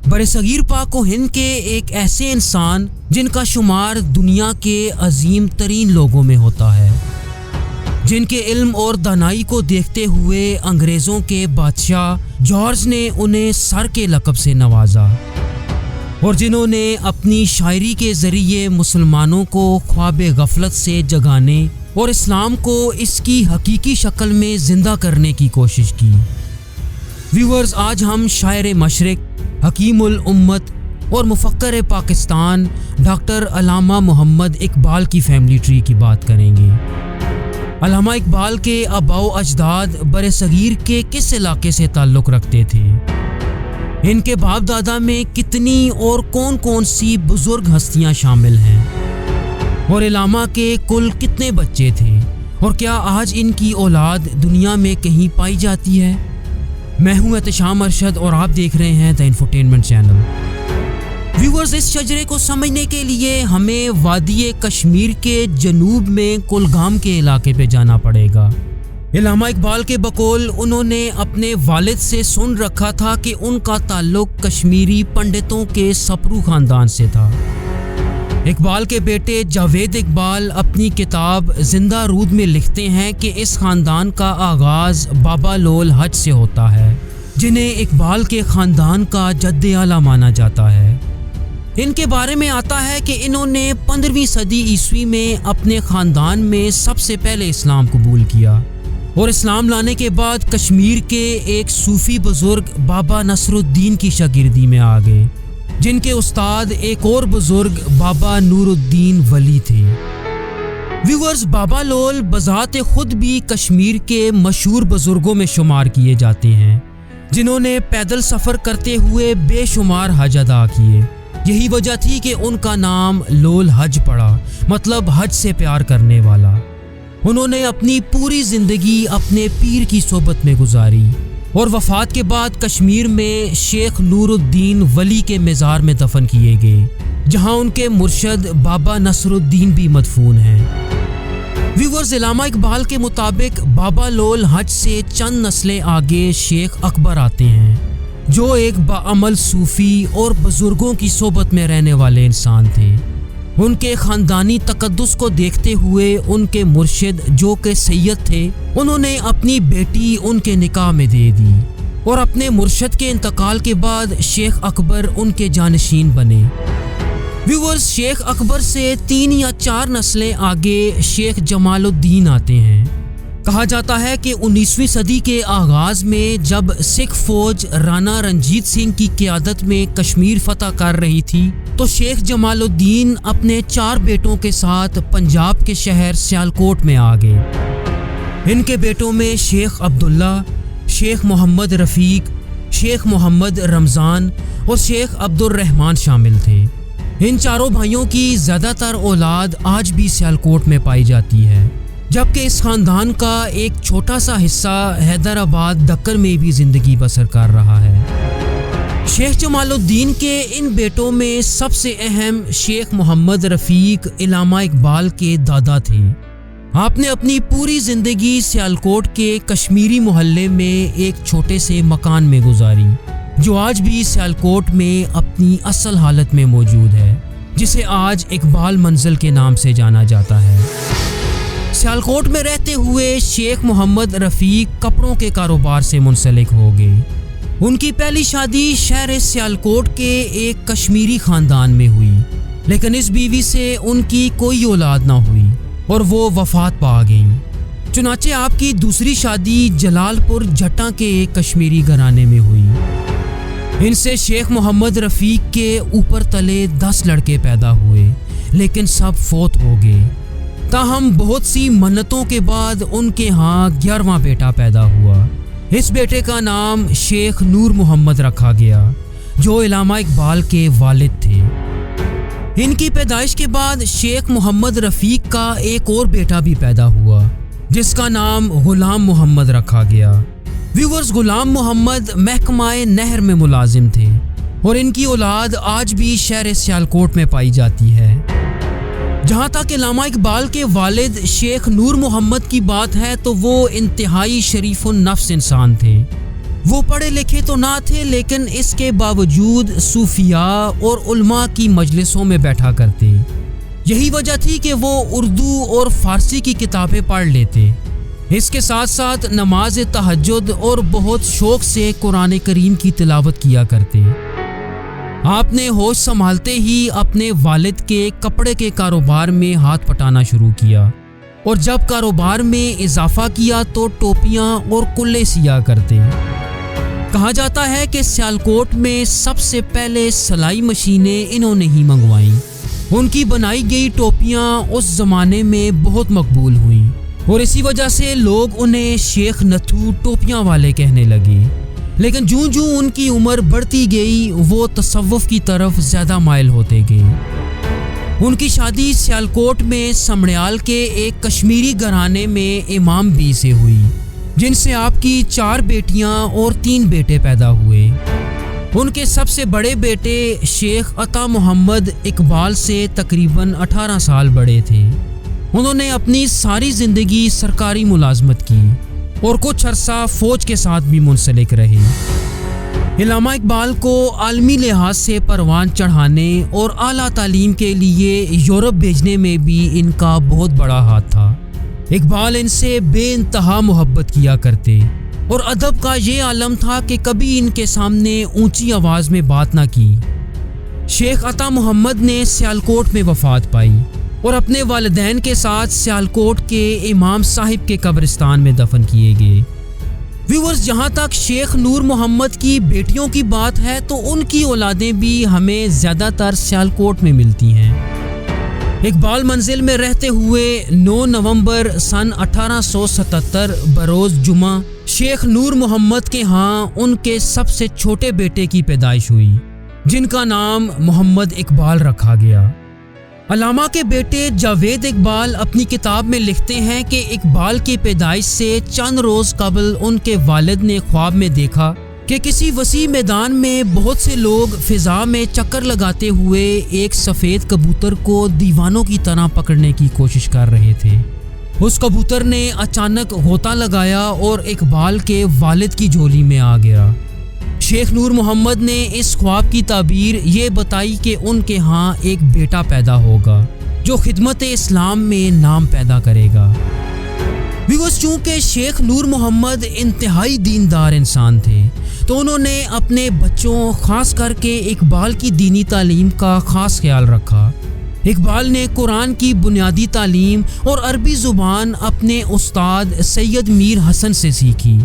برصغیر پاک و ہند کے ایک ایسے انسان جن کا شمار دنیا کے عظیم ترین لوگوں میں ہوتا ہے، جن کے علم اور دانائی کو دیکھتے ہوئے انگریزوں کے بادشاہ جارج نے انہیں سر کے لقب سے نوازا، اور جنہوں نے اپنی شاعری کے ذریعے مسلمانوں کو خواب غفلت سے جگانے اور اسلام کو اس کی حقیقی شکل میں زندہ کرنے کی کوشش کی۔ ویورز، آج ہم شاعر مشرق، حکیم الامت اور مفکر پاکستان ڈاکٹر علامہ محمد اقبال کی فیملی ٹری کی بات کریں گے۔ علامہ اقبال کے آباء و اجداد برصغیر کے کس علاقے سے تعلق رکھتے تھے؟ ان کے باپ دادا میں کتنی اور کون کون سی بزرگ ہستیاں شامل ہیں؟ اور علامہ کے کل کتنے بچے تھے؟ اور کیا آج ان کی اولاد دنیا میں کہیں پائی جاتی ہے؟ میں ہوں احتشام ارشد اور آپ دیکھ رہے ہیں دا انفوٹینمنٹ چینل۔ ویورز، اس شجرے کو سمجھنے کے لیے ہمیں وادی کشمیر کے جنوب میں کلگام کے علاقے پہ جانا پڑے گا۔ علامہ اقبال کے بقول انہوں نے اپنے والد سے سن رکھا تھا کہ ان کا تعلق کشمیری پنڈتوں کے سپرو خاندان سے تھا۔ اقبال کے بیٹے جاوید اقبال اپنی کتاب زندہ رود میں لکھتے ہیں کہ اس خاندان کا آغاز بابا لول حج سے ہوتا ہے، جنہیں اقبال کے خاندان کا جد اعلیٰ مانا جاتا ہے۔ ان کے بارے میں آتا ہے کہ انہوں نے 15ویں صدی عیسوی میں اپنے خاندان میں سب سے پہلے اسلام قبول کیا، اور اسلام لانے کے بعد کشمیر کے ایک صوفی بزرگ بابا نصر الدین کی شاگردی میں آ گئے، جن کے استاد ایک اور بزرگ بابا نور الدین ولی تھے۔ ویورز، بابا لول بذات خود بھی کشمیر کے مشہور بزرگوں میں شمار کیے جاتے ہیں، جنہوں نے پیدل سفر کرتے ہوئے بے شمار حج ادا کیے۔ یہی وجہ تھی کہ ان کا نام لول حج پڑا، مطلب حج سے پیار کرنے والا۔ انہوں نے اپنی پوری زندگی اپنے پیر کی صحبت میں گزاری، اور وفات کے بعد کشمیر میں شیخ نور الدین ولی کے مزار میں دفن کیے گئے، جہاں ان کے مرشد بابا نصر الدین بھی مدفون ہیں۔ ویورز، علامہ اقبال کے مطابق بابا لول حج سے چند نسلیں آگے شیخ اکبر آتے ہیں، جو ایک باعمل صوفی اور بزرگوں کی صحبت میں رہنے والے انسان تھے۔ ان کے خاندانی تقدس کو دیکھتے ہوئے ان کے مرشد جو کہ سید تھے، انہوں نے اپنی بیٹی ان کے نکاح میں دے دی، اور اپنے مرشد کے انتقال کے بعد شیخ اکبر ان کے جانشین بنے۔ ویورز، شیخ اکبر سے 3 یا 4 نسلیں آگے شیخ جمال الدین آتے ہیں۔ کہا جاتا ہے کہ 19ویں صدی کے آغاز میں جب سکھ فوج رانا رنجیت سنگھ کی قیادت میں کشمیر فتح کر رہی تھی، تو شیخ جمال الدین اپنے 4 بیٹوں کے ساتھ پنجاب کے شہر سیالکوٹ میں آ گئے۔ ان کے بیٹوں میں شیخ عبداللہ، شیخ محمد رفیق، شیخ محمد رمضان اور شیخ عبد الرحمن شامل تھے۔ ان 4 بھائیوں کی زیادہ تر اولاد آج بھی سیالکوٹ میں پائی جاتی ہے، جبکہ اس خاندان کا ایک چھوٹا سا حصہ حیدرآباد دکن میں بھی زندگی بسر کر رہا ہے۔ شیخ جمال الدین کے ان بیٹوں میں سب سے اہم شیخ محمد رفیق علامہ اقبال کے دادا تھے۔ آپ نے اپنی پوری زندگی سیالکوٹ کے کشمیری محلے میں ایک چھوٹے سے مکان میں گزاری، جو آج بھی سیالکوٹ میں اپنی اصل حالت میں موجود ہے، جسے آج اقبال منزل کے نام سے جانا جاتا ہے۔ سیالکوٹ میں رہتے ہوئے شیخ محمد رفیق کپڑوں کے کاروبار سے منسلک ہو گئے۔ ان کی پہلی شادی شہر سیالکوٹ کے ایک کشمیری خاندان میں ہوئی، لیکن اس بیوی سے ان کی کوئی اولاد نہ ہوئی اور وہ وفات پا گئیں۔ چنانچہ آپ کی دوسری شادی جلال پور جٹاں کے ایک کشمیری گھرانے میں ہوئی۔ ان سے شیخ محمد رفیق کے اوپر تلے 10 لڑکے پیدا ہوئے، لیکن سب فوت ہو گئے۔ تاہم بہت سی منتوں کے بعد ان کے ہاں 11واں بیٹا پیدا ہوا۔ اس بیٹے کا نام شیخ نور محمد رکھا گیا، جو علامہ اقبال کے والد تھے۔ ان کی پیدائش کے بعد شیخ محمد رفیق کا ایک اور بیٹا بھی پیدا ہوا، جس کا نام غلام محمد رکھا گیا۔ ویورز، غلام محمد محکمہ نہر میں ملازم تھے، اور ان کی اولاد آج بھی شہر سیالکوٹ میں پائی جاتی ہے۔ جہاں تک علامہ اقبال کے والد شیخ نور محمد کی بات ہے تو وہ انتہائی شریف النفس انسان تھے۔ وہ پڑھے لکھے تو نہ تھے لیکن اس کے باوجود صوفیاء اور علماء کی مجلسوں میں بیٹھا کرتے۔ یہی وجہ تھی کہ وہ اردو اور فارسی کی کتابیں پڑھ لیتے۔ اس کے ساتھ ساتھ نماز تہجد اور بہت شوق سے قرآن کریم کی تلاوت کیا کرتے۔ آپ نے ہوش سنبھالتے ہی اپنے والد کے کپڑے کے کاروبار میں ہاتھ پٹانا شروع کیا، اور جب کاروبار میں اضافہ کیا تو ٹوپیاں اور کلے سیا کرتے۔ کہا جاتا ہے کہ سیالکوٹ میں سب سے پہلے سلائی مشینیں انہوں نے ہی منگوائیں۔ ان کی بنائی گئی ٹوپیاں اس زمانے میں بہت مقبول ہوئیں، اور اسی وجہ سے لوگ انہیں شیخ نتھو ٹوپیاں والے کہنے لگے۔ لیکن جوں ان کی عمر بڑھتی گئی وہ تصوف کی طرف زیادہ مائل ہوتے گئے۔ ان کی شادی سیالکوٹ میں سمڑیال کے ایک کشمیری گھرانے میں امام بی سے ہوئی، جن سے آپ کی 4 بیٹیاں اور 3 بیٹے پیدا ہوئے۔ ان کے سب سے بڑے بیٹے شیخ عطا محمد اقبال سے تقریباً 18 سال بڑے تھے۔ انہوں نے اپنی ساری زندگی سرکاری ملازمت کی اور کچھ عرصہ فوج کے ساتھ بھی منسلک رہے۔ علامہ اقبال کو عالمی لحاظ سے پروان چڑھانے اور اعلیٰ تعلیم کے لیے یورپ بھیجنے میں بھی ان کا بہت بڑا ہاتھ تھا۔ اقبال ان سے بے انتہا محبت کیا کرتے، اور ادب کا یہ عالم تھا کہ کبھی ان کے سامنے اونچی آواز میں بات نہ کی۔ شیخ عطا محمد نے سیالکوٹ میں وفات پائی اور اپنے والدین کے ساتھ سیالکوٹ کے امام صاحب کے قبرستان میں دفن کیے گئے۔ ویورز، جہاں تک شیخ نور محمد کی بیٹیوں کی بات ہے تو ان کی اولادیں بھی ہمیں زیادہ تر سیالکوٹ میں ملتی ہیں۔ اقبال منزل میں رہتے ہوئے 9 نومبر سن 1877 بروز جمعہ شیخ نور محمد کے ہاں ان کے سب سے چھوٹے بیٹے کی پیدائش ہوئی، جن کا نام محمد اقبال رکھا گیا۔ علامہ کے بیٹے جاوید اقبال اپنی کتاب میں لکھتے ہیں کہ اقبال کی پیدائش سے چند روز قبل ان کے والد نے خواب میں دیکھا کہ کسی وسیع میدان میں بہت سے لوگ فضا میں چکر لگاتے ہوئے ایک سفید کبوتر کو دیوانوں کی طرح پکڑنے کی کوشش کر رہے تھے۔ اس کبوتر نے اچانک غوطہ لگایا اور اقبال کے والد کی جھولی میں آ گیا۔ شیخ نور محمد نے اس خواب کی تعبیر یہ بتائی کہ ان کے ہاں ایک بیٹا پیدا ہوگا جو خدمت اسلام میں نام پیدا کرے گا۔ بیکاز چونکہ شیخ نور محمد انتہائی دیندار انسان تھے تو انہوں نے اپنے بچوں خاص کر کے اقبال کی دینی تعلیم کا خاص خیال رکھا۔ اقبال نے قرآن کی بنیادی تعلیم اور عربی زبان اپنے استاد سید میر حسن سے سیکھی،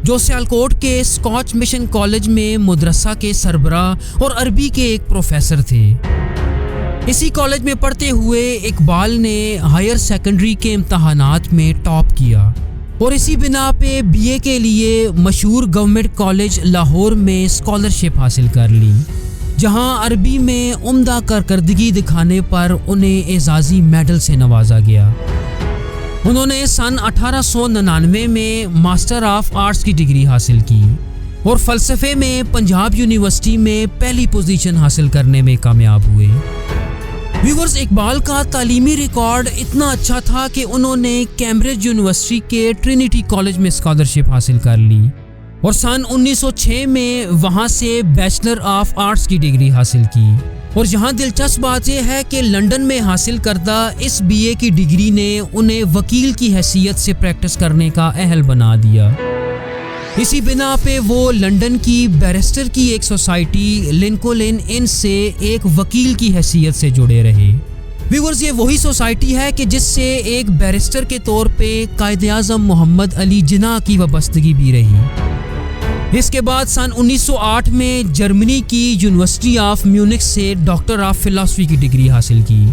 جو سیالکوٹ کے اسکاچ مشن کالج میں مدرسہ کے سربراہ اور عربی کے ایک پروفیسر تھے۔ اسی کالج میں پڑھتے ہوئے اقبال نے ہائر سیکنڈری کے امتحانات میں ٹاپ کیا اور اسی بنا پہ BA کے لیے مشہور گورنمنٹ کالج لاہور میں اسکالرشپ حاصل کر لی، جہاں عربی میں عمدہ کارکردگی دکھانے پر انہیں اعزازی میڈل سے نوازا گیا۔ انہوں نے سن 1899 میں ماسٹر آف آرٹس کی ڈگری حاصل کی اور فلسفے میں پنجاب یونیورسٹی میں پہلی پوزیشن حاصل کرنے میں کامیاب ہوئے۔ ویورز، اقبال کا تعلیمی ریکارڈ اتنا اچھا تھا کہ انہوں نے کیمبرج یونیورسٹی کے ٹرینیٹی کالج میں اسکالرشپ حاصل کر لی اور سن 1906 میں وہاں سے بیچلر آف آرٹس کی ڈگری حاصل کی۔ اور یہاں دلچسپ بات یہ ہے کہ لندن میں حاصل کردہ اس BA کی ڈگری نے انہیں وکیل کی حیثیت سے پریکٹس کرنے کا اہل بنا دیا۔ اسی بنا پہ وہ لندن کی بیرسٹر کی ایک سوسائٹی لنکولن ان سے ایک وکیل کی حیثیت سے جڑے رہے۔ ویورز، یہ وہی سوسائٹی ہے کہ جس سے ایک بیرسٹر کے طور پہ قائد اعظم محمد علی جناح کی وابستگی بھی رہی۔ اس کے بعد سن 1908 میں جرمنی کی یونیورسٹی آف میونک سے ڈاکٹر آف فلاسفی کی ڈگری حاصل کی۔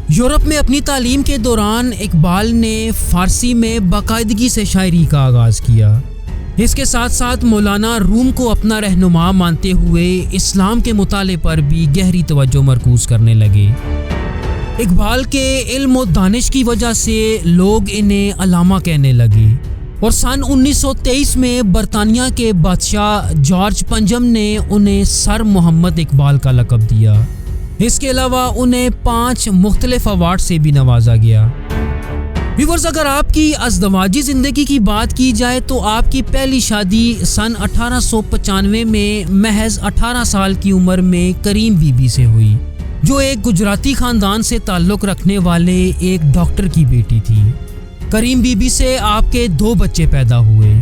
یورپ میں اپنی تعلیم کے دوران اقبال نے فارسی میں باقاعدگی سے شاعری کا آغاز کیا۔ اس کے ساتھ ساتھ مولانا روم کو اپنا رہنما مانتے ہوئے اسلام کے مطالعے پر بھی گہری توجہ مرکوز کرنے لگے۔ اقبال کے علم و دانش کی وجہ سے لوگ انہیں علامہ کہنے لگے اور سن 1923 میں برطانیہ کے بادشاہ جارج پنجم نے انہیں سر محمد اقبال کا لقب دیا۔ اس کے علاوہ انہیں 5 مختلف ایوارڈ سے بھی نوازا گیا۔ ویورز، اگر آپ کی ازدواجی زندگی کی بات کی جائے تو آپ کی پہلی شادی سن 1895 میں محض 18 سال کی عمر میں کریم بی بی سے ہوئی، جو ایک گجراتی خاندان سے تعلق رکھنے والے ایک ڈاکٹر کی بیٹی تھی۔ کریم بی بی سے آپ کے 2 بچے پیدا ہوئے،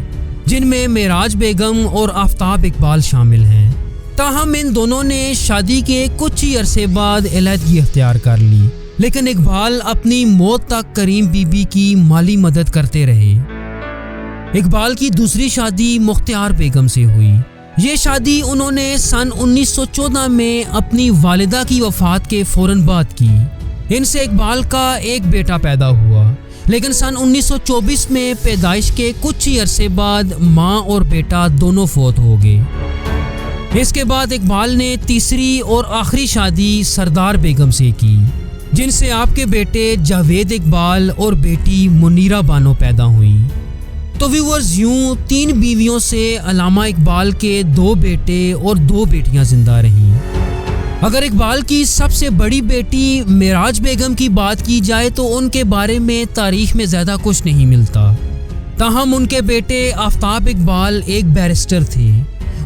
جن میں معراج بیگم اور آفتاب اقبال شامل ہیں۔ تاہم ان دونوں نے شادی کے کچھ ہی عرصے بعد علیحدگی اختیار کر لی، لیکن اقبال اپنی موت تک کریم بی بی کی مالی مدد کرتے رہے۔ اقبال کی دوسری شادی مختار بیگم سے ہوئی۔ یہ شادی انہوں نے سن 1914 میں اپنی والدہ کی وفات کے فوراً بعد کی۔ ان سے اقبال کا ایک بیٹا پیدا ہوا، لیکن سن 1924 میں پیدائش کے کچھ ہی عرصے بعد ماں اور بیٹا دونوں فوت ہو گئے۔ اس کے بعد اقبال نے تیسری اور آخری شادی سردار بیگم سے کی، جن سے آپ کے بیٹے جاوید اقبال اور بیٹی منیرہ بانو پیدا ہوئیں۔ تو ویورز، یوں 3 بیویوں سے علامہ اقبال کے 2 بیٹے اور 2 بیٹیاں زندہ رہیں۔ اگر اقبال کی سب سے بڑی بیٹی معراج بیگم کی بات کی جائے تو ان کے بارے میں تاریخ میں زیادہ کچھ نہیں ملتا، تاہم ان کے بیٹے آفتاب اقبال ایک بیرسٹر تھے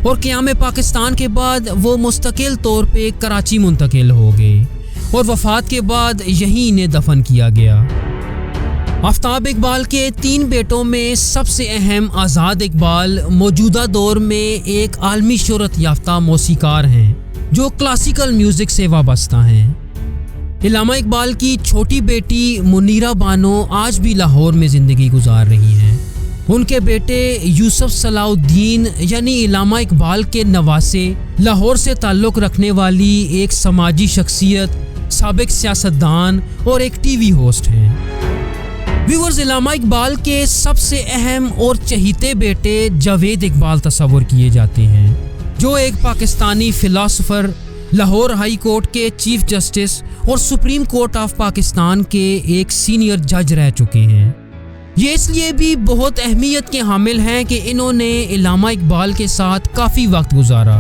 اور قیام پاکستان کے بعد وہ مستقل طور پہ کراچی منتقل ہو گئے اور وفات کے بعد یہیں انہیں دفن کیا گیا۔ آفتاب اقبال کے 3 بیٹوں میں سب سے اہم آزاد اقبال موجودہ دور میں ایک عالمی شہرت یافتہ موسیقار ہیں جو کلاسیکل میوزک سے وابستہ ہیں۔ علامہ اقبال کی چھوٹی بیٹی منیرہ بانو آج بھی لاہور میں زندگی گزار رہی ہیں۔ ان کے بیٹے یوسف صلاح الدین یعنی علامہ اقبال کے نواسے لاہور سے تعلق رکھنے والی ایک سماجی شخصیت، سابق سیاستدان اور ایک ٹی وی ہوسٹ ہیں۔ ویورز، علامہ اقبال کے سب سے اہم اور چہیتے بیٹے جاوید اقبال تصور کیے جاتے ہیں، جو ایک Pakistani philosopher, Lahore high court کے چیف جسٹس اور سپریم کورٹ آف پاکستان کے ایک سینئر جج رہ چکے ہیں۔ یہ اس لیے بھی بہت اہمیت کے حامل ہیں کہ انہوں نے علامہ اقبال کے ساتھ کافی وقت گزارا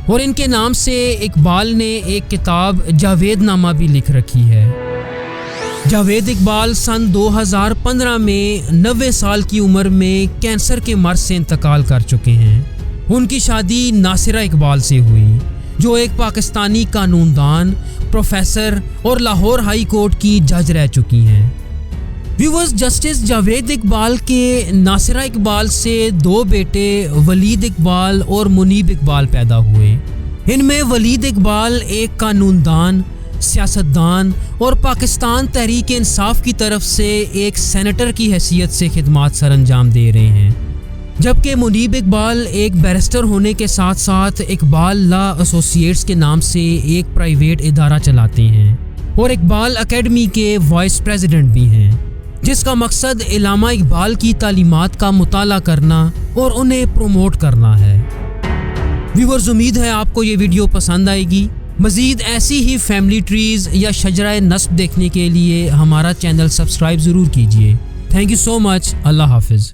اور ان کے نام سے اقبال نے ایک کتاب جاوید نامہ بھی لکھ رکھی ہے۔ جاوید اقبال سن 2015 میں 90 سال کی عمر میں کینسر کے مرض سے انتقال کر چکے ہیں۔ ان کی شادی ناصرہ اقبال سے ہوئی، جو ایک پاکستانی قانون دان، پروفیسر اور لاہور ہائی کورٹ کی جج رہ چکی ہیں۔ ویورز، جسٹس جاوید اقبال کے ناصرہ اقبال سے 2 بیٹے ولید اقبال اور منیب اقبال پیدا ہوئے۔ ان میں ولید اقبال ایک قانون دان، سیاستدان اور پاکستان تحریک انصاف کی طرف سے ایک سینیٹر کی حیثیت سے خدمات سر انجام دے رہے ہیں، جبکہ منیب اقبال ایک بیرسٹر ہونے کے ساتھ ساتھ اقبال لا ایسوسیٹس کے نام سے ایک پرائیویٹ ادارہ چلاتے ہیں اور اقبال اکیڈمی کے وائس پریزیڈنٹ بھی ہیں، جس کا مقصد علامہ اقبال کی تعلیمات کا مطالعہ کرنا اور انہیں پروموٹ کرنا ہے۔ ویورز، امید ہے آپ کو یہ ویڈیو پسند آئے گی۔ مزید ایسی ہی فیملی ٹریز یا شجرہ نسب دیکھنے کے لیے ہمارا چینل سبسکرائب ضرور کیجیے۔ تھینک یو سو مچ۔ اللہ حافظ۔